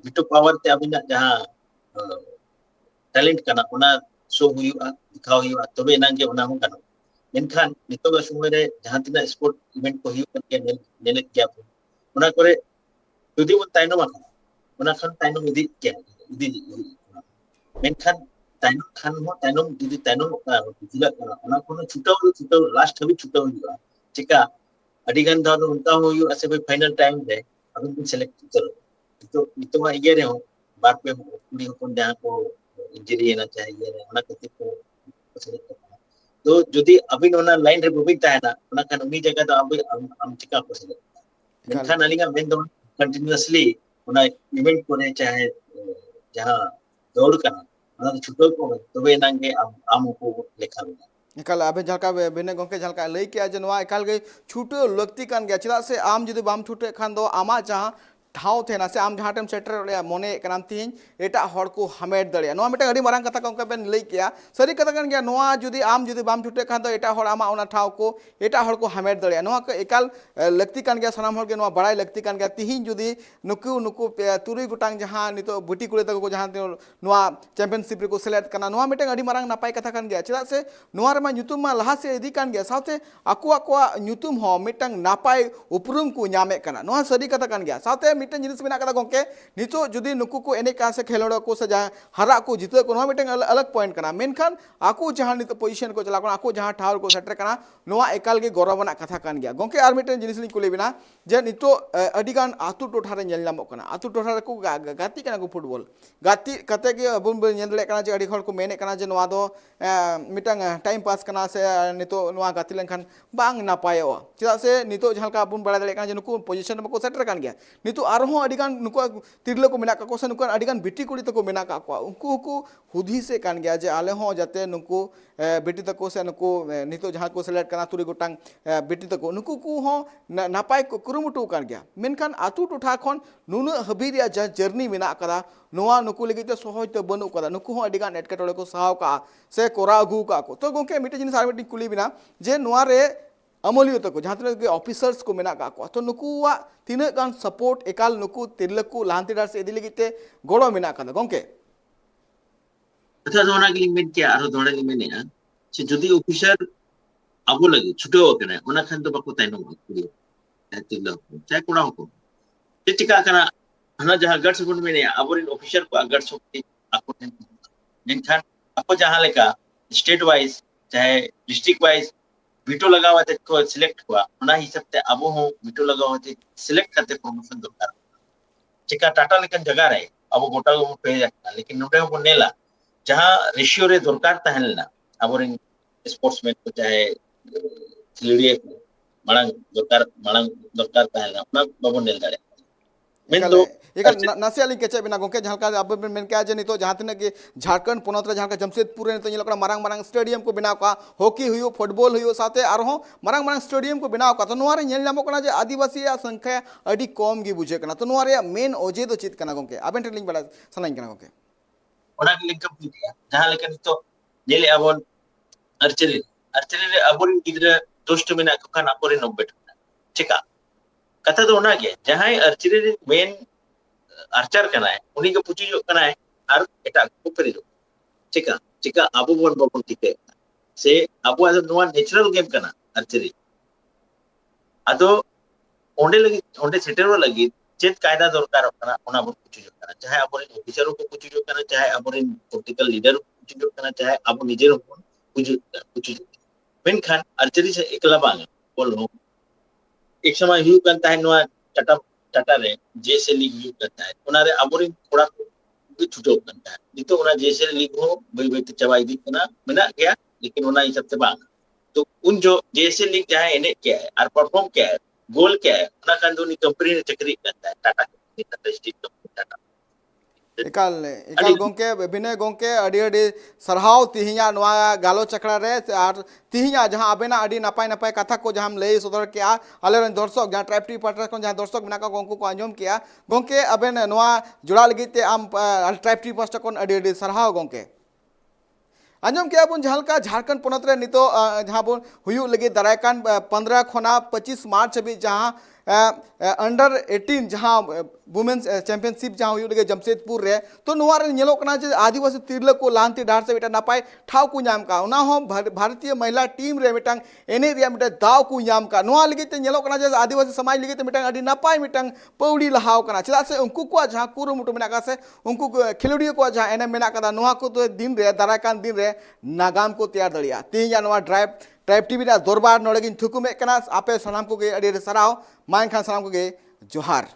बिटो पावर ते अबिना जहां टैलेंट kana उना शो हुईआ दिखाओ हुईआ तबे नांगे उना हम kana मेनखान नितो का समय रे जहां तिना स्पोर्ट इवेंट को हुई के नेले क्या उना करे जदि मन ताइनो मा उना खान ताइनो इदी क्या इदी मेनखान ताइनो खान हो ताइनो जदि ताइनो जिला kana उना कोनो छुटाओ लास्ट हबी छुटाओ हुईआ चिका अडिगन दानो उनका हुई ऐसे भाई फाइनल टाइम दे अभी तुम सेलेक्ट करो तो मैं ये रहे हूं बात पे पूरी हुकुम जहां को इंजरी है ना चाहिए ना कति को सेलेक्ट करना तो यदि अभी नोना लाइन रे बुबिता है ना उना kan उनी जगह तो अभी हम चिका को सेलेक्ट मेनखान अलिगा मेन दो कंटीन्यूअसली उना इवेंट को ने चाहे जहां दौड़ करना उना छुटो को तो वे नांगे आम को लेखा में एकाल आबे झालका बेने गोंके झालका लई के जे नवा एकाल गे छुटे लक्ति कान गया चला से आम जुदी बाम छुटे खान दो आमा जहां ठाव थे ना से आम जहां टेम सेटर रे मोने कनाम तीन एटा हड़ को हमेट दड़िया नवा मिटे अडी मारंग कथा गोंके बेन लई किया सरी कथा कान गया नवा जुदी आम जुदी बाम छुटे खान दो एटा हड़ आमा ओना ठाव को एटा हड़ को हमेट दड़िया नवा को एकाल लक्ति कान गया सनाम हड़ के नवा बड़ाई लक्ति कान गया तिहिन जुदी नुकु नुकु तुरुई गुटांग जहां नितो बुटी कुले तक को जहां नवा चैंपियनशिप रे को सेलेक्ट करना नवा मिटे अडी मारंग नापाय कथा कान गया चला से नवा रे मा nyutum मा लहा से इदी कान गया साथे आको आको nyutum हो मिटंग नापाय उपरुम को न्यामे कना नवा सरी कथा कान गया साथे मिटन जिनिस मेना कदा गोंके नितो जुदी नुकु को एने का से खेलोड़ को से जहां हरा को जिते को नवा मिटंग अलग पॉइंट कना मेनखान आको जहां नितो पोजीशन को चला को आको जहां ठावर को सेटर कना नवा एकाल गे गौरवना कथा कान गया गोंके आर मिटन जिनिस लिं कुले बिना जे नितो अडिगान आतु टोठा रे नेल नामो कना आतु टोठा रे को गाती कना को फुटबॉल गाती कते के अबुन नेल दले कना जे अडी हड़ को मेने कना जे नवा दो मिटंग टाइम पास कना से नितो नवा गाती लेनखान बांग नापायो चला से नितो झालका अबुन बड़ा दले कना जे नुकु पोजीशन को सेटर कान गया नितो आरो अडिगान नुकु तिरले को मेना का से नुकु अडिगान बिटी कुड़ी तको मेना का उनको को हुदी से कान गया जे आले हो जाते नुकु बेटी तको से नुकु नितो जहां को सेलेक्ट कना तुरी गोटांग बेटी तको नुकु को हो नापाय को कुरुमुटु कान गया मेनखान आतु टोठा खन नुनु हबीरिया जर्नी मेना कदा नोआ नुकु लगी तो सहज तो बनु कदा नुकु हो अडिगान एटकेटोले को साव का से कोरा अगु का को तो गोंके मिटे जिनिस आर मिटे कुली बिना जे नोआ रे अमलियो तको जहां तक ऑफिसर्स को मेना का को तो नुकुवा तीन गान सपोर्ट एकाल नुकु तिरलकु लांती डार से इदी लगिते गोड़ो मेना कदा गोंके अच्छा दोना के लिमिट के आरो दोना के मेने से जदी ऑफिसर आबो लगी छुटो कने उना खान तो बाको ताइनो कुड़ी तिरल चाहे कोड़ा को ते टिका कना हना जहां गट्स गुण मेने आबोरिन ऑफिसर को गट्स होती आको मेनखान आपको जहां लेका स्टेट वाइज चाहे डिस्ट्रिक्ट वाइज वीटो लगावा ते को सिलेक्ट हुआ उना हिसाब ते अब हो वीटो लगावा ते सिलेक्ट करते प्रमोशन दरकार चिका टाटा लेकिन जगह रहे अब गोटा को पे जाता लेकिन नोडे को नेला जहां रेशियो रे दरकार तहलना अब स्पोर्ट्समैन को चाहे खिलड़िए को मांग दरकार तहलना उना बाबो नेल दाड़े मेन दो एकाल नासियाली केचे बिना गोंके झालका अब मेन के आज नितो जहां तने के झारखंड पोनत रे झालका जमशेदपुर रे नितो निलकड़ा मारंग मारंग स्टेडियम को बनाव का हॉकी हुयो फुटबॉल हुयो साथे आरो मारंग मारंग स्टेडियम को बनाव का तो नोआ रे नेल नामो कना जे आदिवासी या संख्या अडी कम गी बुझे कना तो नोआ रे मेन ओजे दो चित कना गोंके आबेन ट्रेनिंग बड़ा सनाइन कना गोंके ओना के लिंक अप दिया जहां लेकिन तो नेले अबोन आर्चरी रे अबोन गिदरा दोस्त मेना को खाना पोरे नोबेट चिका कथा तो ओना के जहां आर्चरी रे मेन आर्चर कना है उन्हीं को पूछी जो कना है और एटा को पेरी जो चिका चिका आबो बोन बोन टिके से आबो आज नोआ नेचुरल गेम कना आर्चरी अदो ओंडे सेटेरो लगी चेत कायदा दरकार कना ओना बो पूछी जो कना चाहे आबो ऑफिसर को पूछी जो कना चाहे आबो पॉलिटिकल लीडर को पूछी जो कना चाहे आबो निजेरो पूछी मेनखान आर्चरी से एकला बांग बोलो एक समय हुई करता है नोआ टाटा रे जैसे लीग यूज करता है उनारे अबोरी थोड़ा भी छुटो करता है नितो उना जैसे लीग हो बई बई चबाई दी कना मेना गया लेकिन उना हिसाब से बांग तो उन जो जैसे लीग जहां एने क्या है और परफॉर्म क्या है गोल क्या है उना कान दो नी कंपनी ने चक्री करता है Tata company Tata steel company Tata एकाल अड़ी एकाल गोंके बिनय गोंके अड़ी अड़ी सरहाव तिहिया नवा गालो चक्रा रे और तिहिया जहां आबेना अड़ी नपाय नपाय कथा को जहां लय सदर के आले दर्शक जहां ट्राइब टी पार्टनर को जहां दर्शक मेना को उनको को आंजम किया गोंके अबेन नवा जुड़ा लगिते आम ट्राइब टी पास्टा कोन अड़ी अड़ी सरहाव गोंके आंजम किया बुन जहां झारखंड पोनत रे नितो जहां बुन हुयु लगे दारायकान 15 खोना 25 मार्च हबी जहां अंडर 18 जहां वुमेन्स चैंपियनशिप जहां हुयु लगे जमशेदपुर रे तो नुआ रे नेलो कना जे आदिवासी तिरला को लांती डार से बेटा नापाय ठाव को नाम का उना हो भारतीय महिला टीम रे मिटांग एने रिया मिटा दाव को नाम का नुआ लगे ते नेलो कना जे आदिवासी समाज लगे ते मिटांग अडी नापाय मिटांग पौड़ी लहाव कना चला से उनको को जहां कुरुमुटु मेना का से उनको खिलुड़ी को जहां एने मेना का नुआ को तो दिन रे दारायकान दिन रे नागाम को तैयार दड़िया तीन नुआ ट्राइब टीवी दरबार नोड़े थुकुमे आपे सनाम को सराव मा खान सनाम को जोहार।